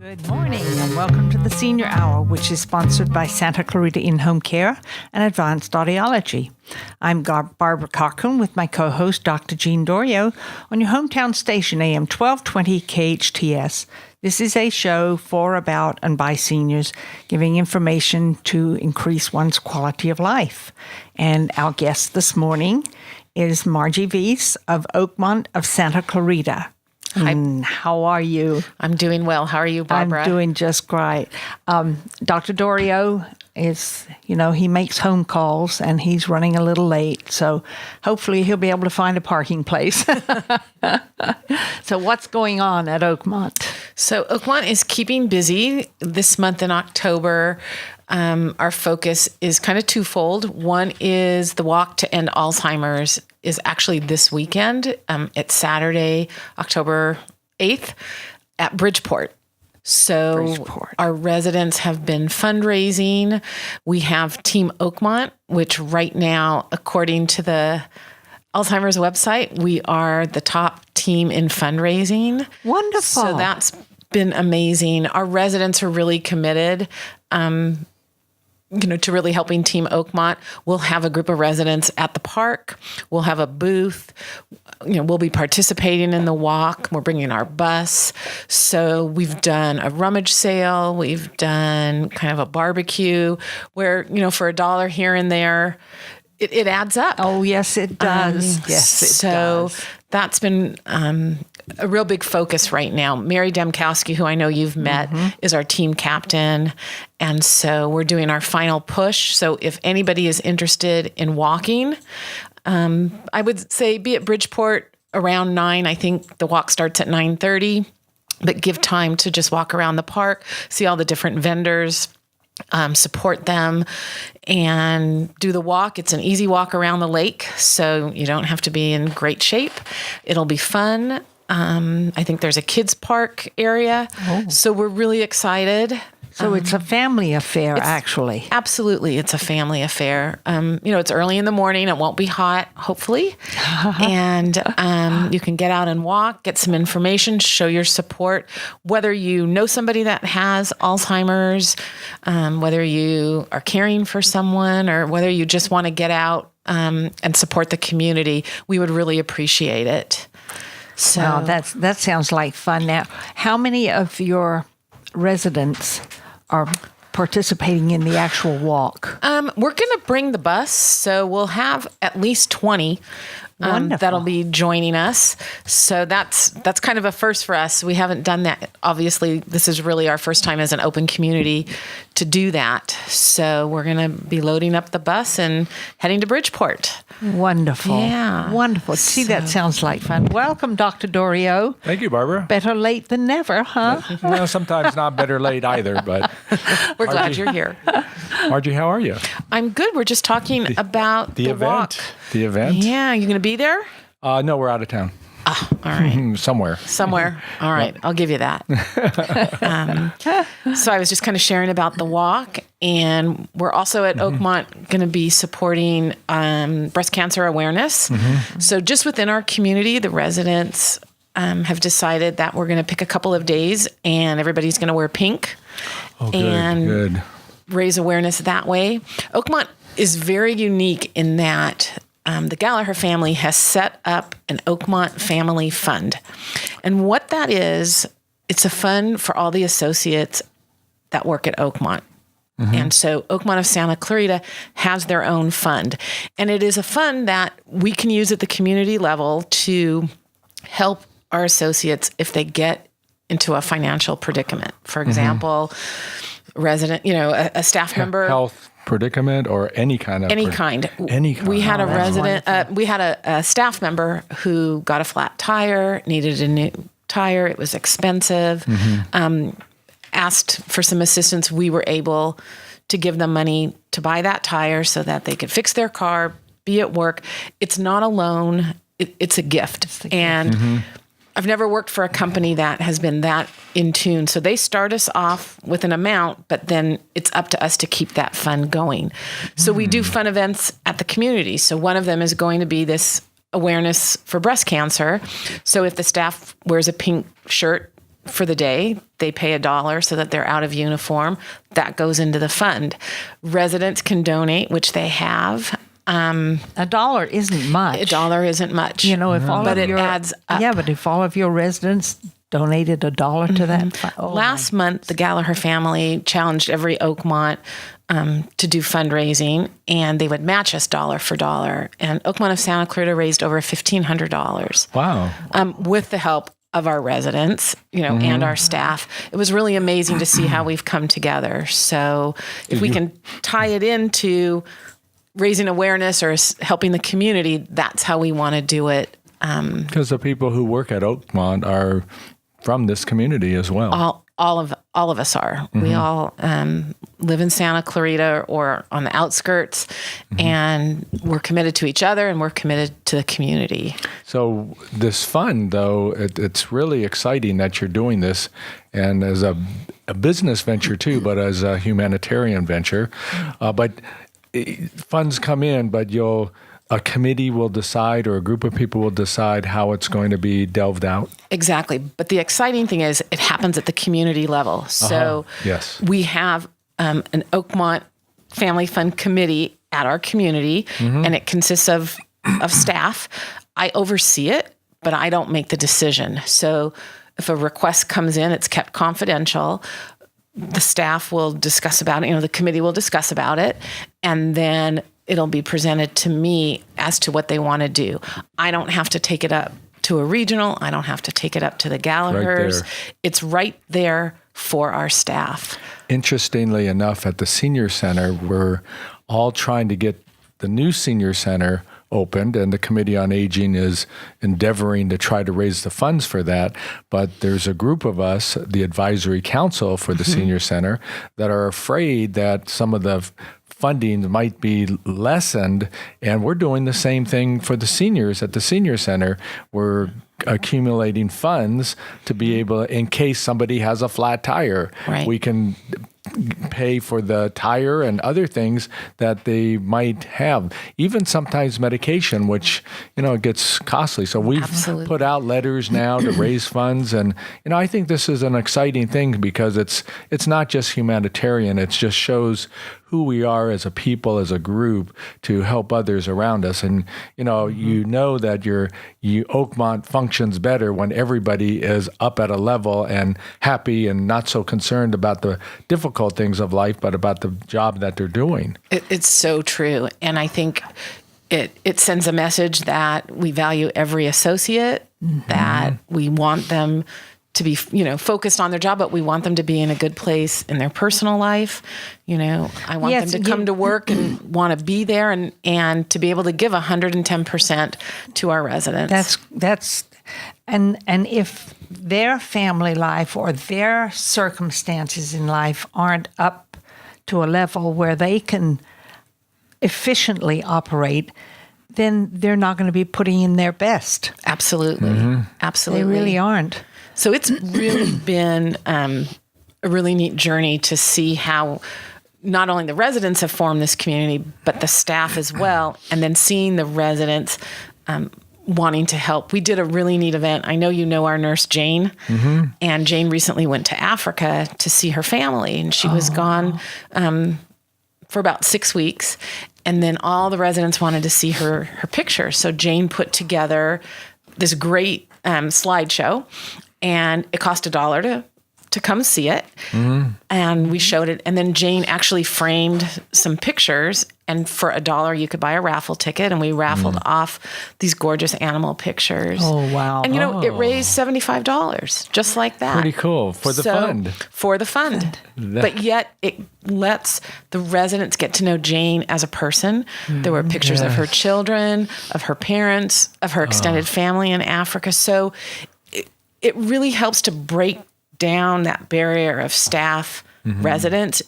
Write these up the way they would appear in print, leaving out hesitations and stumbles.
Good morning and welcome to the Senior Hour, which is sponsored by Santa Clarita In-Home Care and Advanced Audiology. I'm Barbara Cochran with my co-host, Dr. Jean Dorio, on your hometown station, AM 1220 KHTS. This is a show for, about, and by seniors, giving information to increase one's quality of life. And our guest this morning is Margie Veis of Oakmont of Santa Clarita. Hi. How are you? I'm doing well. How are you, Barbara? I'm doing just great. Dr. Dorio is, he makes home calls and he's running a little late. So hopefully he'll be able to find a parking place. So what's going on at Oakmont? So Oakmont is keeping busy this month in October. Our focus is kind of twofold. One is the walk to End Alzheimer's is actually this weekend. It's Saturday, October 8th at Bridgeport. So our residents have been fundraising. We have Team Oakmont, which right now, according to the Alzheimer's website, we are the top team in fundraising. Wonderful. So that's been amazing. Our residents are really committed. To really helping Team Oakmont. We'll have a group of residents at the park. We'll have a booth. We'll be participating in the walk. We're bringing our bus. So we've done a rummage sale. We've done kind of a barbecue where, for $1 here and there, it adds up. Oh, yes, it does. Yes, it does. So that's been a real big focus right now. Mary Demkowski, who I know you've met, is our team captain. And so we're doing our final push. So if anybody is interested in walking, I would say be at Bridgeport around 9. I think the walk starts at 9:30, but give time to just walk around the park, see all the different vendors, support them, and do the walk. It's an easy walk around the lake, so you don't have to be in great shape. It'll be fun. I think there's a kids park area. So we're really excited. So it's a family affair, actually. Absolutely. It's a family affair. It's early in the morning. It won't be hot, hopefully. And you can get out and walk, get some information, show your support, whether you know somebody that has Alzheimer's, whether you are caring for someone, or whether you just want to get out and support the community. We would really appreciate it. So wow, that sounds like fun. Now, how many of your residents are participating in the actual walk? We're going to bring the bus, so we'll have at least 20 that'll be joining us. So that's kind of a first for us. We haven't done that. Obviously, this is really our first time as an open community to do that. So we're going to be loading up the bus and heading to Bridgeport. Wonderful. Yeah. Wonderful. See, that sounds like fun. Welcome, Dr. Dorio. Thank you, Barbara. Better late than never, huh? Well, sometimes not better late either, but we're glad you're here. Margie, how are you? I'm good. We're just talking about the event. walk. The event? Yeah. You going to be there? No, we're out of town. Oh, all right. Somewhere. All right. I'll give you that. So I was just kind of sharing about the walk, and we're also at Oakmont going to be supporting breast cancer awareness. So just within our community, the residents have decided that we're going to pick a couple of days and everybody's going to wear pink and raise awareness that way. Oakmont is very unique in that the Gallagher family has set up an Oakmont Family Fund. And what that is, it's a fund for all the associates that work at Oakmont. And so Oakmont of Santa Clarita has their own fund. And it is a fund that we can use at the community level to help our associates if they get into a financial predicament. For example, a staff member. Health predicament or any kind of any kind. We had a resident, we had a staff member who got a flat tire, needed a new tire. It was expensive. Asked for some assistance. We were able to give them money to buy that tire so that they could fix their car, be at work. It's not a loan. It's a gift. And I've never worked for a company that has been that in tune. So they start us off with an amount, but then it's up to us to keep that fund going. So we do fun events at the community. So one of them is going to be this awareness for breast cancer. So if the staff wears a pink shirt, for the day. They pay $1 so that they're out of uniform. That goes into the fund. Residents can donate, which they have. $1 isn't much. $1 isn't much. You know, if all but of it your, adds up. Yeah, but if all of your residents donated $1 to that fund. Last month, the Gallagher family challenged every Oakmont to do fundraising, and they would match us $1 for $1. And Oakmont of Santa Clarita raised over $1,500. Wow. With the help of our residents, and our staff. It was really amazing to see how we've come together. So if we can tie it into raising awareness or helping the community, that's how we want to do it. Because the people who work at Oakmont are from this community as well. All of us are. We all live in Santa Clarita or on the outskirts, and we're committed to each other and we're committed to the community. So this fund, though, it's really exciting that you're doing this, and as a business venture too, but as a humanitarian venture. But funds come in, but a committee will decide, or a group of people will decide how it's going to be delved out? Exactly. But the exciting thing is it happens at the community level. So Yes. we have an Oakmont Family Fund committee at our community, and it consists of staff. I oversee it, but I don't make the decision. So if a request comes in, it's kept confidential. The staff will discuss about it, the committee will discuss about it, and then it'll be presented to me as to what they want to do. I don't have to take it up to a regional. I don't have to take it up to the Gallaghers. It's right there for our staff. Interestingly enough, at the senior center, we're all trying to get the new senior center opened, and the Committee on Aging is endeavoring to try to raise the funds for that. But there's a group of us, the advisory council for the senior center, that are afraid that some of the funding might be lessened, and we're doing the same thing for the seniors at the senior center. We're accumulating funds to be able, in case somebody has a flat tire, we can pay for the tire and other things that they might have. Even sometimes medication, which, gets costly. So we've put out letters now to raise funds. And, I think this is an exciting thing because it's not just humanitarian. It just shows who we are as a people, as a group, to help others around us. And, that Oakmont functions better when everybody is up at a level and happy and not so concerned about the difficult things of life, but about the job that they're doing. It's so true. And I think it sends a message that we value every associate, that we want them to be, focused on their job, but we want them to be in a good place in their personal life. I want them to come to work and want to be there and to be able to give 110% to our residents. And if their family life or their circumstances in life aren't up to a level where they can efficiently operate, then they're not going to be putting in their best. Absolutely. Absolutely. They really aren't. So it's really been a really neat journey to see how not only the residents have formed this community, but the staff as well, and then seeing the residents wanting to help. We did a really neat event. I know you know our nurse, Jane, and Jane recently went to Africa to see her family, and she was gone for about 6 weeks, and then all the residents wanted to see her picture. So Jane put together this great slideshow, and it cost $1 to come see it. And we showed it. And then Jane actually framed some pictures, and for $1 you could buy a raffle ticket, and we raffled off these gorgeous animal pictures. Oh, wow. And it raised $75 just like that. Pretty cool. For the fund. For the fund. But yet it lets the residents get to know Jane as a person. There were pictures of her children, of her parents, of her extended family in Africa. So it really helps to break down that barrier of staff, residents.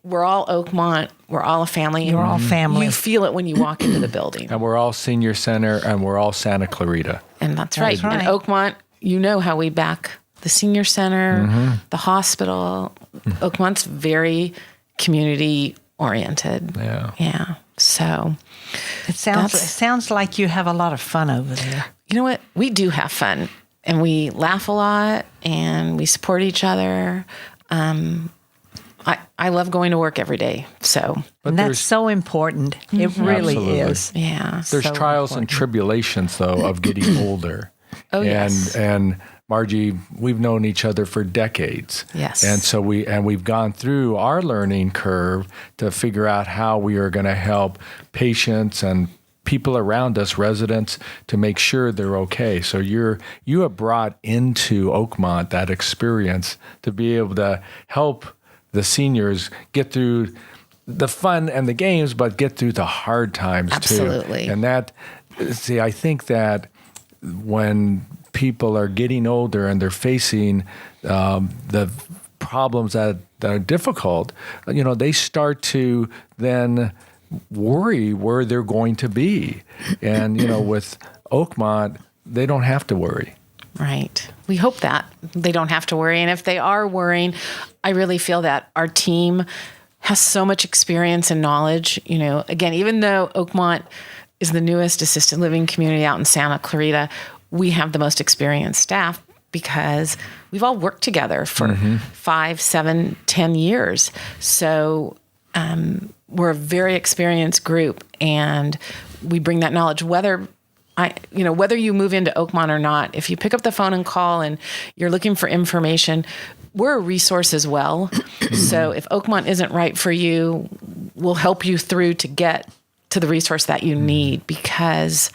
We're all Oakmont. We're all a family. You're all family. You feel it when you walk into the building. And we're all senior center, and we're all Santa Clarita. And that's right. And Oakmont, how we back the senior center, the hospital. Oakmont's very community oriented. Yeah. So it sounds like you have a lot of fun over there. You know what? We do have fun. and we laugh a lot and we support each other. I love going to work every day. So, and that's so important. It really Absolutely. is. yeah. There's so trials important. and tribulations, though, of getting older. Oh, yes. And Margie, we've known each other for decades. Yes. And so we've gone through our learning curve to figure out how we are going to help patients and people around us, residents, to make sure they're okay. So you have brought into Oakmont that experience to be able to help the seniors get through the fun and the games, but get through the hard times Absolutely. too. And I think that when people are getting older and they're facing the problems that are difficult, they start to then worry where they're going to be. And, with Oakmont, they don't have to worry. Right. We hope that they don't have to worry. And if they are worrying, I really feel that our team has so much experience and knowledge. Again, even though Oakmont is the newest assisted living community out in Santa Clarita, we have the most experienced staff because we've all worked together for 5, 7, 10 years. So we're a very experienced group, and we bring that knowledge, whether you move into Oakmont or not. If you pick up the phone and call and you're looking for information, we're a resource as well. So if Oakmont isn't right for you, we'll help you through to get to the resource that you need because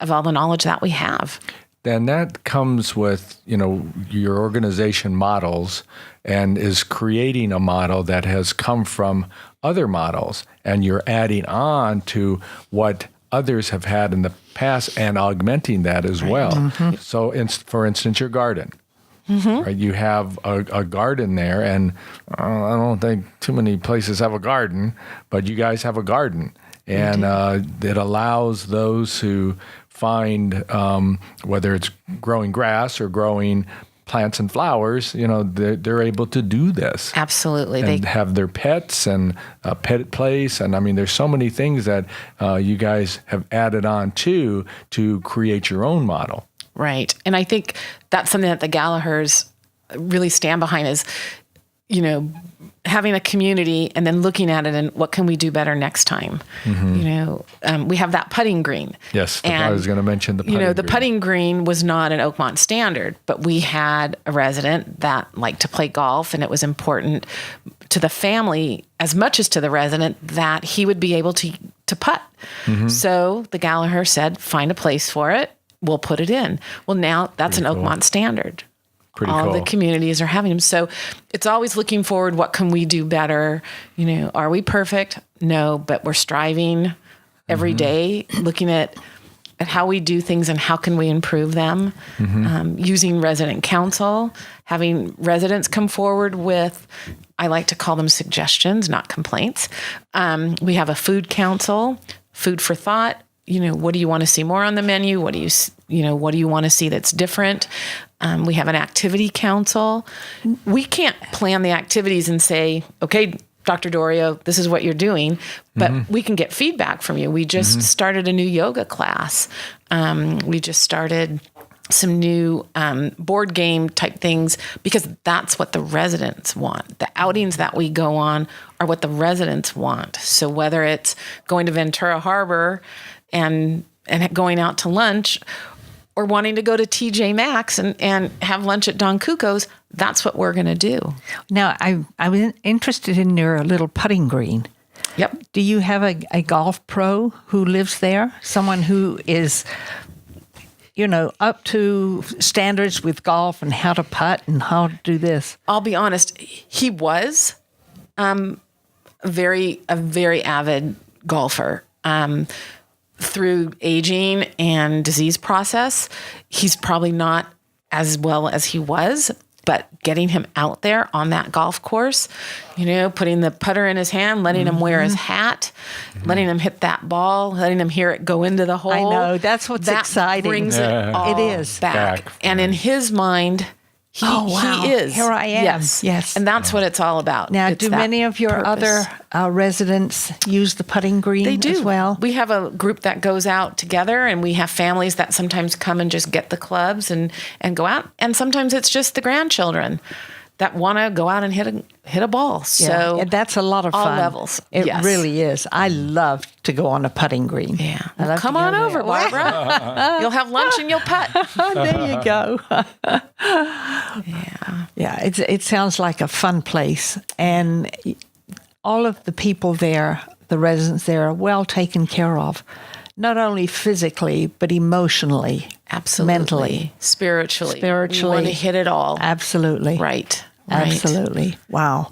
of all the knowledge that we have. And that comes with, your organization models and is creating a model that has come from other models, and you're adding on to what others have had in the past and augmenting that as well. Mm-hmm. So, for instance, your garden. Mm-hmm. Right? You have a garden there, and I don't think too many places have a garden, but you guys have a garden. And it allows those who find, whether it's growing grass or growing plants and flowers, they're able to do this. Absolutely. And they have their pets and a pet place. And there's so many things that you guys have added on to create your own model. Right. And I think that's something that the Gallaghers really stand behind is, having a community and then looking at it and what can we do better next time? Mm-hmm. We have that putting green. Yes, and, I was going to mention the putting green. The putting green was not an Oakmont standard, but we had a resident that liked to play golf, and it was important to the family as much as to the resident that he would be able to putt. Mm-hmm. So the Gallagher said, find a place for it. We'll put it in. Well, now that's an Oakmont standard. Pretty all cool. the communities are having them. So it's always looking forward. What can we do better? Are we perfect? No, but we're striving every day, looking at how we do things and how can we improve them. Using resident council, having residents come forward with, I like to call them suggestions, not complaints. We have a food council, food for thought. What do you want to see more on the menu? What do you want to see that's different? We have an activity council. We can't plan the activities and say, okay, Dr. Dorio, this is what you're doing, but we can get feedback from you. We just started a new yoga class. We just started some new board game type things because that's what the residents want. The outings that we go on are what the residents want. So whether it's going to Ventura Harbor and going out to lunch or wanting to go to TJ Maxx and have lunch at Don Cuco's, that's what we're going to do. Now, I was interested in your little putting green. Yep. Do you have a golf pro who lives there? Someone who is, up to standards with golf and how to putt and how to do this? I'll be honest, he was a very avid golfer. Through aging and disease process, he's probably not as well as he was, but getting him out there on that golf course, putting the putter in his hand, letting him wear his hat, letting him hit that ball, letting him hear it go into the hole. I know, that's what's exciting. Brings it all it is back. And in his mind, He is. Here I am. Yes. And that's what it's all about. Now, It's do that many of your purpose. other residents use the putting green They do. as well? We have a group that goes out together, and we have families that sometimes come and just get the clubs and go out. And sometimes it's just the grandchildren that want to go out and hit a ball. So and that's a lot of all fun. levels. It Yes. really is. I love to go on a putting green. Yeah. I Well, love come to go on there. over, Barbara. You'll have lunch and you'll putt. There you go. Yeah, it sounds like a fun place. And all of the people there, the residents there, are well taken care of, not only physically, but emotionally, Absolutely. mentally, Spiritually. Spiritually. We want to hit it all. absolutely. Right. Absolutely. Wow.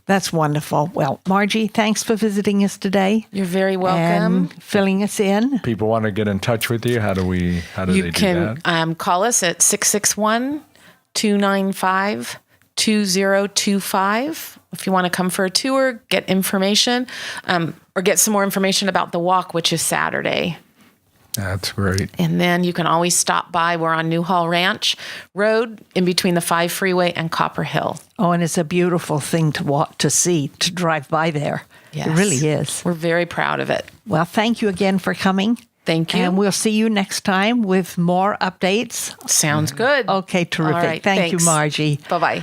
That's wonderful. Well, Margie, thanks for visiting us today. You're very welcome. And filling us in. People want to get in touch with you. How do You they do can that? call us at 661-295-2025 if you want to come for a tour, get information, or get some more information about the walk, which is Saturday. That's great. And then you can always stop by. We're on Newhall Ranch Road in between the 5 freeway and Copper Hill. Oh, and it's a beautiful thing to walk, to see, to drive by there. Yes. It really is. We're very proud of it. Well, thank you again for coming. Thank you. And we'll see you next time with more updates. Sounds good. Okay, terrific. All right, Thank you, thanks. Margie. Bye-bye.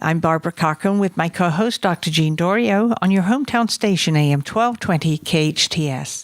I'm Barbara Cochran with my co-host, Dr. Jean Dorio, on your hometown station, AM 1220 KHTS.